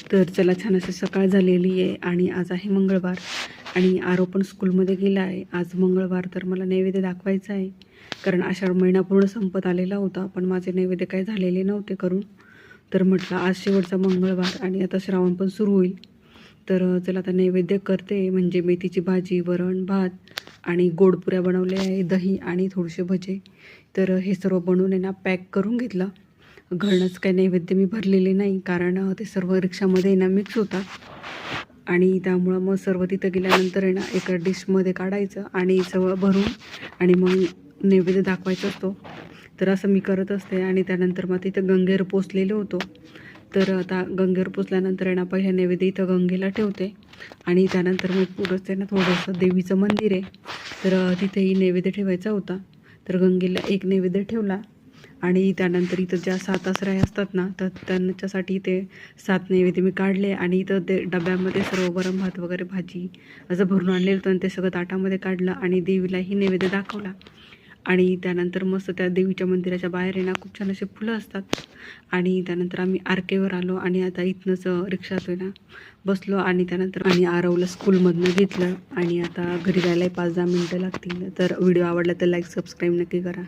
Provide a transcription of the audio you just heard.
तर चला, छान अशी सकाळ झालेली आहे आणि आज आहे मंगळवार आणि आरव पण स्कूलमध्ये गेला आहे. आज मंगळवार तर मला नैवेद्य दाखवायचा आहे, कारण आषाढ महिना पूर्ण संपत आलेला होता, पण माझे नैवेद्य काही झालेले नव्हते करून. तर म्हटलं आज शेवटचा मंगळवार आणि आता श्रावण पण सुरू होईल. तर चला आता नैवेद्य करते, म्हणजे मेथीची भाजी, वरण भात आणि गोड पुऱ्या बनवल्या आहे, दही आणि थोडेसे भजे. तर हे सर्व बनवून आहे ना पॅक करून घेतलं. घरनंच काही नैवेद्य मी भरलेले नाही, कारण ते सर्व रिक्षामध्ये ना मिक्स होतात आणि त्यामुळं मग सर्व तिथं गेल्यानंतर आहे ना एका डिशमध्ये काढायचं आणि सगळं भरून आणि मग नैवेद्य दाखवायचा असतो. तर असं मी करत असते आणि त्यानंतर मग तिथं गंगेवर पोचलेलो होतो. तर आता गंगेवर पोचल्यानंतर आहे ना पहिल्या नैवेद्य इथं गंगेला ठेवते आणि त्यानंतर मग पुढंच आहे ना थोडंसं देवीचं मंदिर आहे, तर तिथेही नैवेद्य ठेवायचा होता. तर गंगेला एक नैवेद्य ठेवला आणि त्यानंतर इथं ज्या 7 आसऱ्या असतात ना, तर त्यांच्यासाठी ते 7 नैवेद्य मी काढले आणि इथं ते डब्यामध्ये सर्व वरण भात वगैरे भाजी असं भरून आणलेलं होतं आणि ते सगळं ताटामध्ये काढलं आणि देवीलाही नैवेद्य दाखवला. आणि त्यानंतर मस्त त्या देवीच्या मंदिराच्या बाहेर आहे ना खूप छान असे फुलं असतात आणि त्यानंतर आम्ही आरकेवर आलो आणि आता इथनंच रिक्षात ना बसलो आणि त्यानंतर आणि आरवला स्कूलमधनं घेतलं आणि आता घरी जायला 5-10 मिनटं लागतील. तर व्हिडिओ आवडला तर लाईक सबस्क्राईब नक्की करा.